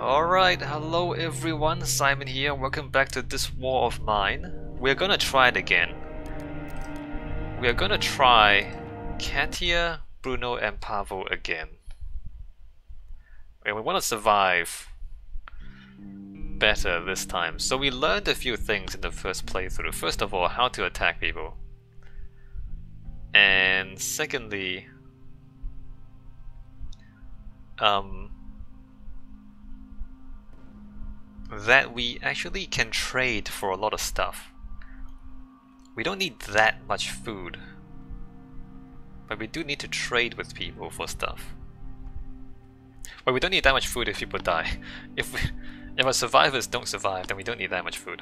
Alright, hello everyone, Simon here, welcome back to this war of mine. We're gonna try it again. We're gonna try Katia, Bruno and Pavo again. And we want to survive better this time. So we learned a few things in the first playthrough. First of all, how to attack people. And secondly, that we actually can trade for a lot of stuff. We don't need that much food, but we do need to trade with people for stuff. But we don't need that much food if people die. If our survivors don't survive, then we don't need that much food.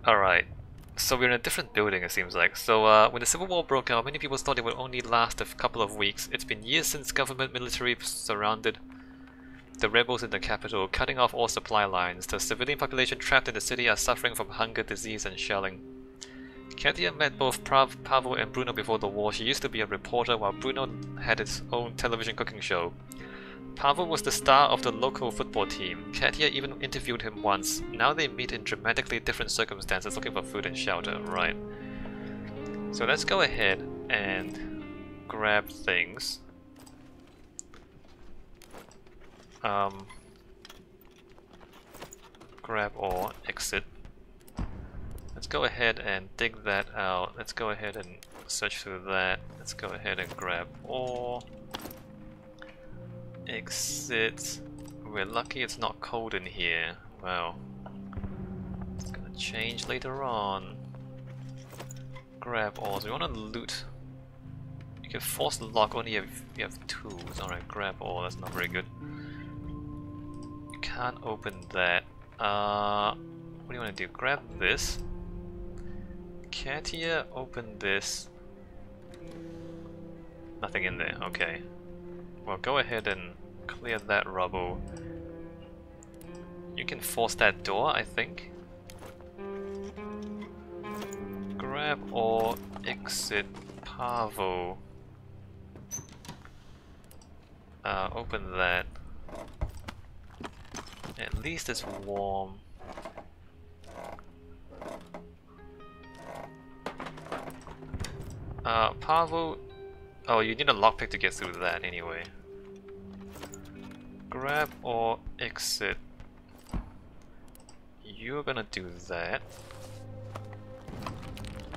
Alright, so we're in a different building it seems like. So when the Civil War broke out, many people thought it would only last a couple of weeks. It's been years since government military surrounded the rebels in the capital, cutting off all supply lines. The civilian population trapped in the city are suffering from hunger, disease and shelling. Katia met both Pavo and Bruno before the war. She used to be a reporter while Bruno had its own television cooking show. Pavo was the star of the local football team. Katia even interviewed him once. Now they meet in dramatically different circumstances looking for food and shelter. Right. So let's go ahead and grab things. Grab or exit. Let's go ahead and dig that out. Let's go ahead and search through that. Let's go ahead and grab ore. Exit. We're lucky it's not cold in here. Well, it's gonna change later on. Grab ore. So we want to loot. You can force the lock only if you have tools. Alright, grab ore. That's not very good. You can't open that. What do you want to do? Grab this. Katia, open this. Nothing in there. Okay. Well, go ahead and clear that rubble. You can force that door, I think. Grab or exit Pavo. Open that. At least it's warm. Pavo. Oh, you need a lockpick to get through that anyway. Grab or exit. You're gonna do that.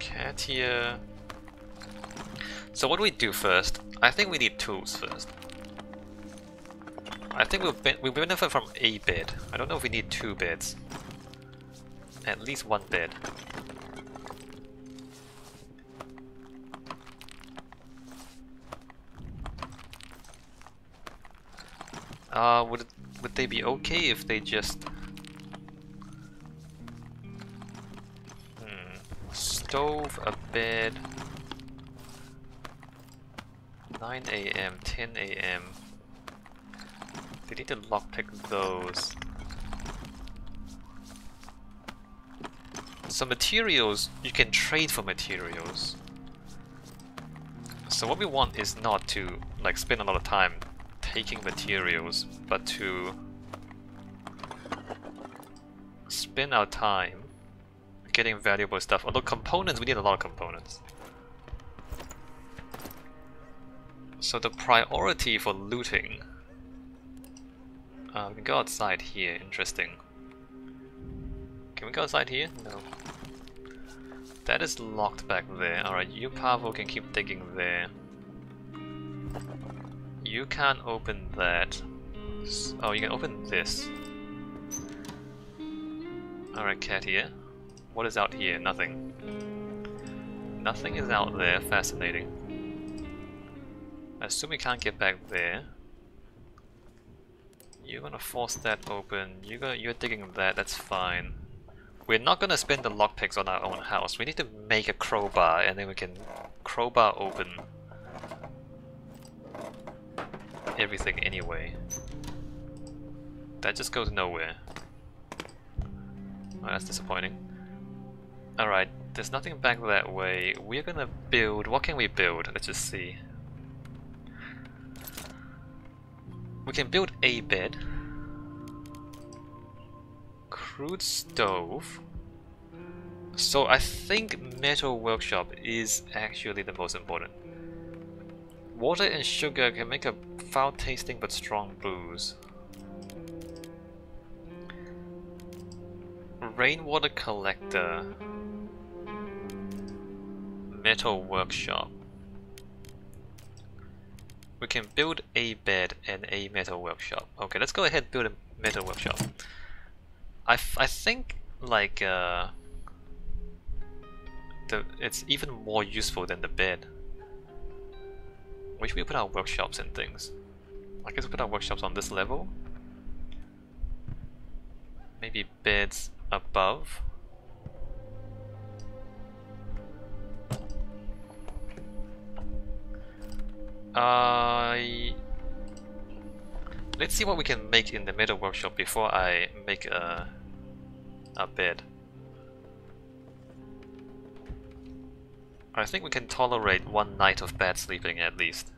Katia. So what do we do first? I think we need tools first. I think we benefit from a bed. I don't know if we need 2 beds. At least 1 bed. Would they be okay if they just stove, a bed, 9 AM, 10 AM. They need to lockpick those. So materials, you can trade for materials. So what we want is not to like spend a lot of time taking materials, but to spend our time getting valuable stuff. Although components, we need a lot of components. So the priority for looting, we can go outside here. Interesting. Can we go outside here? No. That is locked back there. Alright, you Pavo can keep digging there. You can't open that. Oh, you can open this. Alright, Katia. What is out here? Nothing. Nothing is out there. Fascinating. I assume we can't get back there. You're gonna force that open. You're digging that. That's fine. We're not gonna spend the lockpicks on our own house. We need to make a crowbar, and then we can crowbar open everything anyway. That just goes nowhere. Oh, that's disappointing. Alright, there's nothing back that way. We're gonna build. What can we build? Let's just see. We can build a bed. Crude stove. So I think metal workshop is actually the most important. Water and sugar can make a foul tasting but strong booze. Rainwater collector. Metal workshop. We can build a bed and a metal workshop. Okay, let's go ahead and build a metal workshop. I think like it's even more useful than the bed. Where should we put our workshops and things? I guess we put our workshops on this level. Maybe beds above. Let's see what we can make in the metal workshop before I make a bed. I think we can tolerate one night of bad sleeping at least.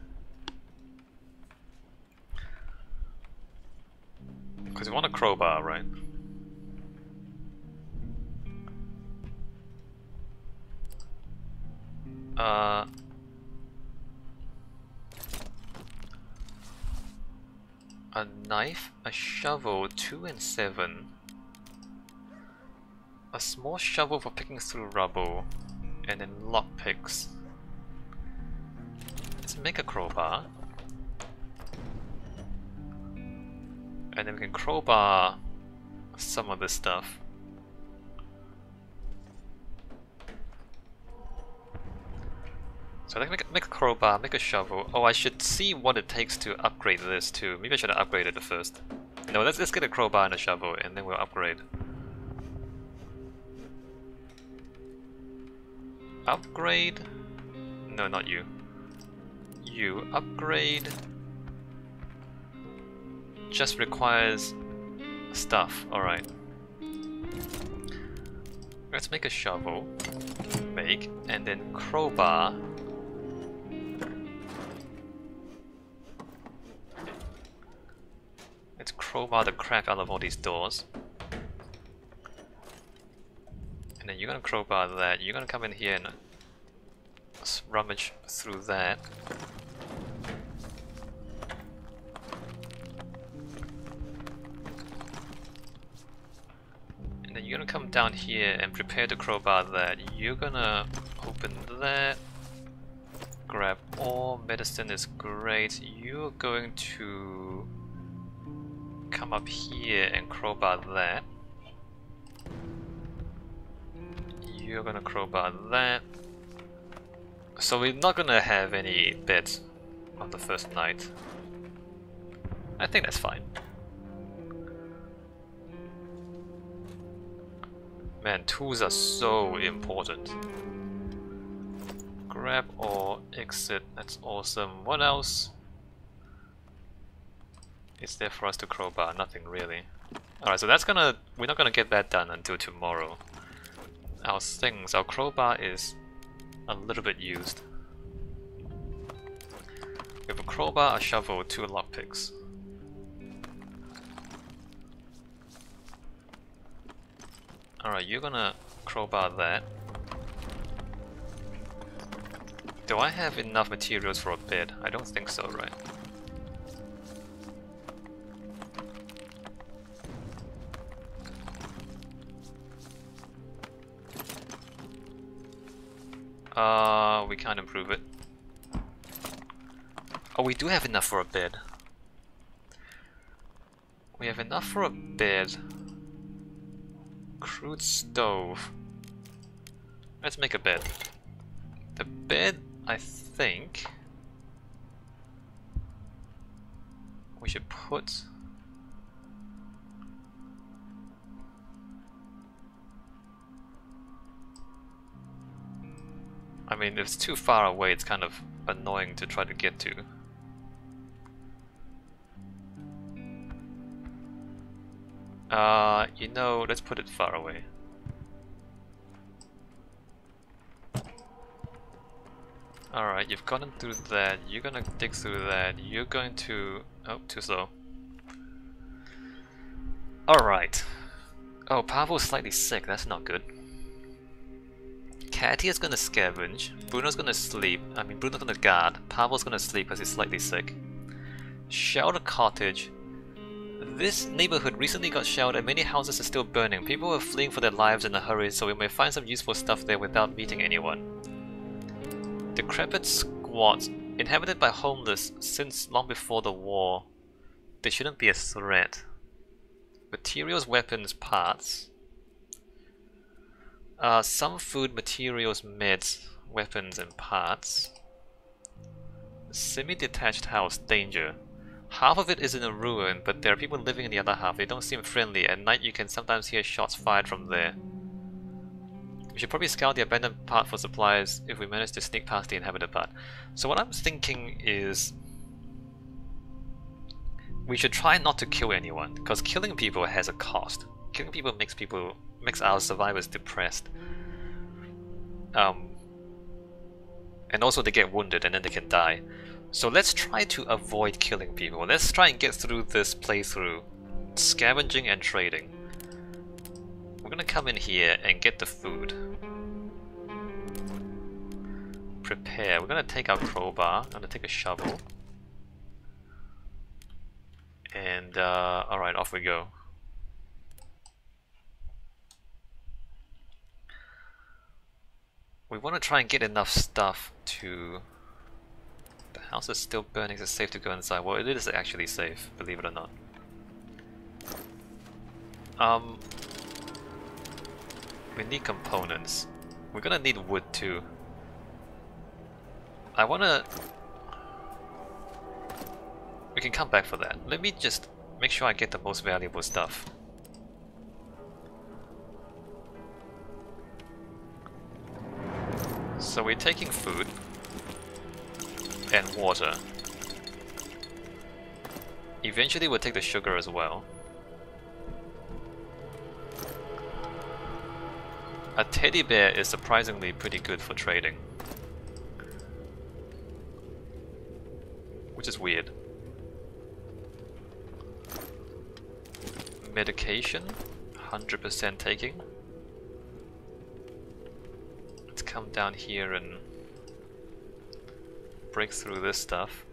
Because we want a crowbar, right? A knife, a shovel, 2 and 7. A small shovel for picking through rubble, and then lockpicks. Let's make a crowbar. And then we can crowbar some of this stuff. So I can make a crowbar, make a shovel. Oh, I should see what it takes to upgrade this too. Maybe I should have upgraded it first. No, let's get a crowbar and a shovel and then we'll upgrade. Upgrade? No, not you. You upgrade. Just requires stuff. Alright. Let's make a shovel. Make. And then crowbar. Let's crowbar the crap out of all these doors. And then you're gonna crowbar that. You're gonna come in here and rummage through that. And then you're gonna come down here and prepare to crowbar that. You're gonna open that. Grab all. Medicine is great. You're going to come up here and crowbar that. You're gonna crowbar that. So we're not gonna have any beds on the first night. I think that's fine. Man, tools are so important. Grab or exit, that's awesome. What else is there for us to crowbar? Nothing really. Alright, so we're not gonna get that done until tomorrow. Our things, our crowbar is a little bit used. We have a crowbar, a shovel, 2 lockpicks. Alright, you're gonna crowbar that. Do I have enough materials for a bed? I don't think so, right? We can't improve it. Oh, we do have enough for a bed. We have enough for a bed. Crude stove. Let's make a bed. The bed, I think we should put I mean, if it's too far away, it's kind of annoying to try to get to. You know, let's put it far away. Alright, you've gotten through that, you're gonna dig through that, you're going to... oh, too slow. Alright. Oh, Pavel's slightly sick, that's not good. Katia's gonna scavenge, Bruno's gonna sleep, Bruno's gonna guard, Pavel's gonna sleep because he's slightly sick. Shelter cottage. This neighborhood recently got shelled and many houses are still burning. People are fleeing for their lives in a hurry, so we may find some useful stuff there without meeting anyone. Decrepit squats, inhabited by homeless since long before the war. They shouldn't be a threat. Materials, weapons, parts. Some food, materials, meds, weapons, and parts. Semi-detached house, danger. Half of it is in a ruin, but there are people living in the other half. They don't seem friendly. At night you can sometimes hear shots fired from there. We should probably scout the abandoned part for supplies if we manage to sneak past the inhabited part. So what I'm thinking is we should try not to kill anyone, because killing people has a cost. Killing people makes our survivors depressed. And also they get wounded and then they can die. So let's try to avoid killing people. Let's try and get through this playthrough scavenging and trading. We're gonna come in here and get the food. Prepare. We're gonna take our crowbar. I'm gonna take a shovel. And alright, off we go. We want to try and get enough stuff to... The house is still burning, so it's safe to go inside. Well, it is actually safe, believe it or not. We need components. We're gonna need wood too. I wanna... We can come back for that. Let me just make sure I get the most valuable stuff. So we're taking food and water. Eventually we'll take the sugar as well. A teddy bear is surprisingly pretty good for trading. Which is weird. Medication, 100% taking. Let's come down here and break through this stuff.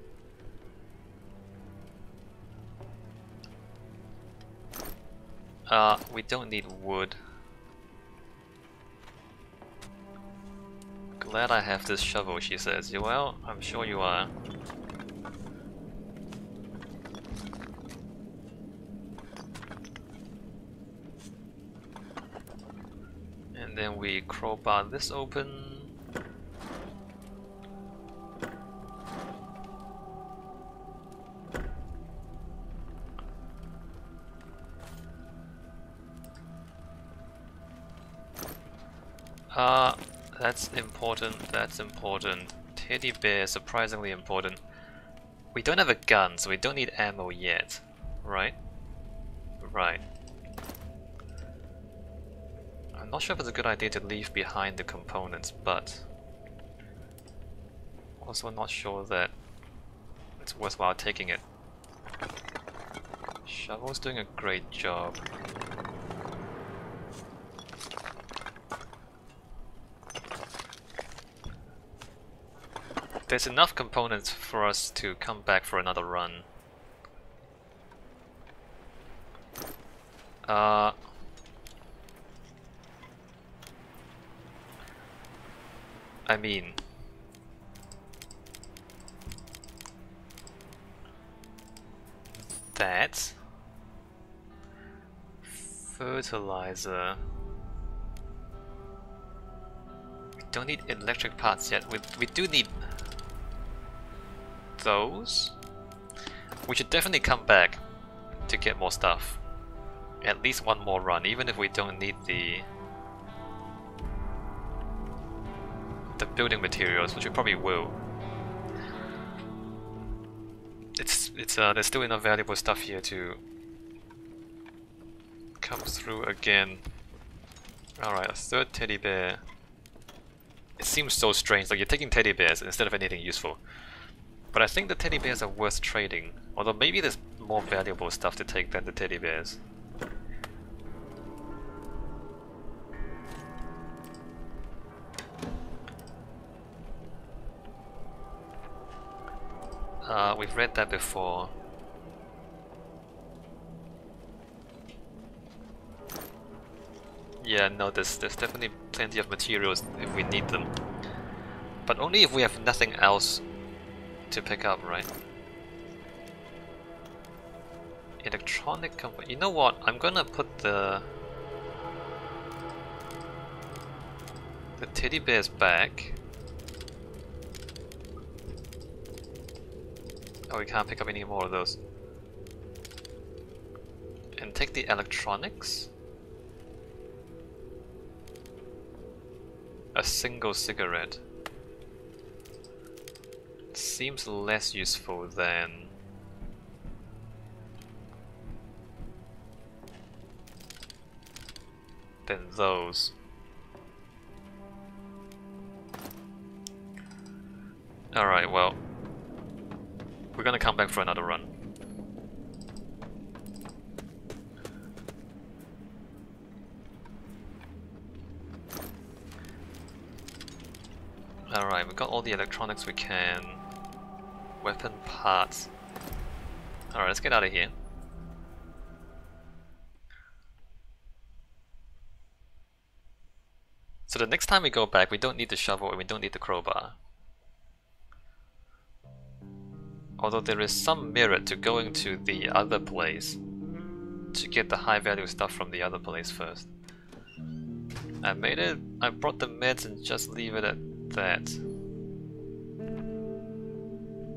We don't need wood. Glad I have this shovel, she says. Well, I'm sure you are. And then we crowbar this open. That's important, that's important. Teddy bear, surprisingly important. We don't have a gun, so we don't need ammo yet, right? Right. I'm not sure if it's a good idea to leave behind the components, but also not sure that it's worthwhile taking it. Shovel's doing a great job. There's enough components for us to come back for another run. I mean... that... fertilizer... We don't need electric parts yet. We do need... those. We should definitely come back to get more stuff. At least one more run, even if we don't need the building materials, which we probably will. There's still enough valuable stuff here to come through again. Alright, a third teddy bear. It seems so strange, like you're taking teddy bears instead of anything useful. But I think the teddy bears are worth trading, although maybe there's more valuable stuff to take than the teddy bears. We've read that before. Yeah, no, there's definitely plenty of materials if we need them. But only if we have nothing else to pick up, right? Electronic company. You know what? I'm gonna put the teddy bears back. Oh, we can't pick up any more of those. And take the electronics. A single cigarette. Seems less useful than those. Alright, well, we're gonna come back for another run. Alright, we got all the electronics we can. Weapon parts. Alright, let's get out of here. So the next time we go back, we don't need the shovel and we don't need the crowbar. Although there is some merit to going to the other place to get the high value stuff from the other place first. I made it, I brought the meds and just leave it at that.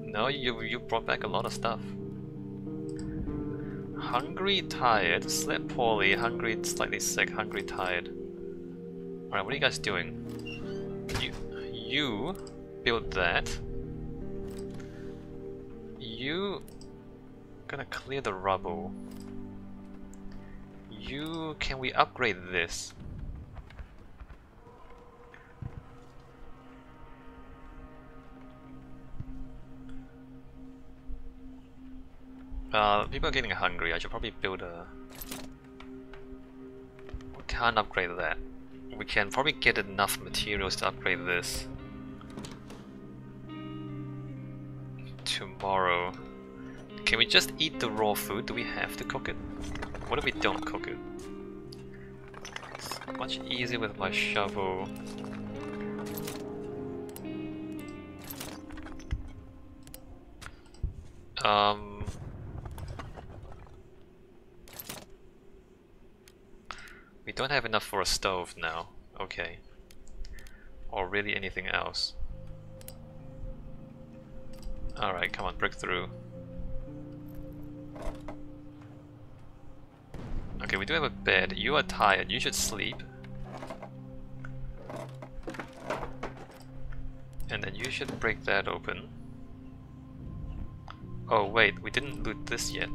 No, you brought back a lot of stuff. Hungry, tired, slept poorly, hungry, slightly sick, hungry, tired. Alright, what are you guys doing? You build that. You gonna clear the rubble. You, can we upgrade this? People are getting hungry. I should probably build a... We can't upgrade that. We can probably get enough materials to upgrade this tomorrow. Can we just eat the raw food? Do we have to cook it? What if we don't cook it? It's much easier with my shovel. We don't have enough for a stove now. Okay. Or really anything else. Alright, come on, break through. Okay, we do have a bed. You are tired, you should sleep. And then you should break that open. Oh wait, we didn't loot this yet.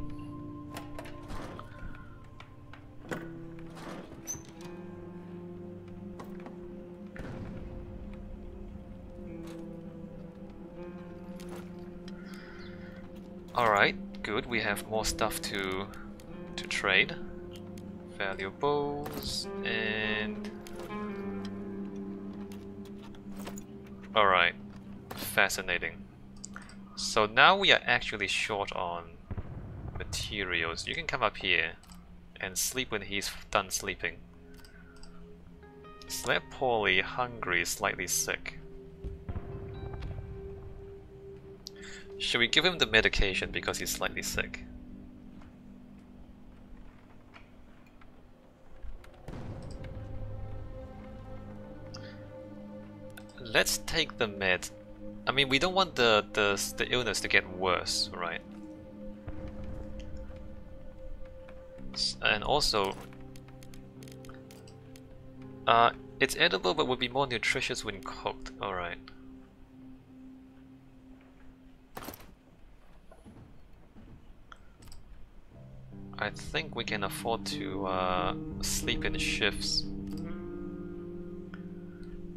Alright, good, we have more stuff to trade. Valuables and... Alright, fascinating. So now we are actually short on materials. You can come up here and sleep when he's done sleeping. Slept poorly, hungry, slightly sick. Should we give him the medication because he's slightly sick? Let's take the med. I mean, we don't want the illness to get worse, right? And also, it's edible but would be more nutritious when cooked. Alright. I think we can afford to sleep in shifts.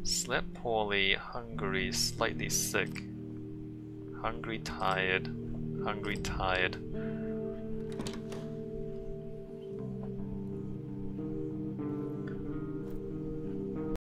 Slept poorly, hungry, slightly sick. Hungry, tired. Hungry, tired.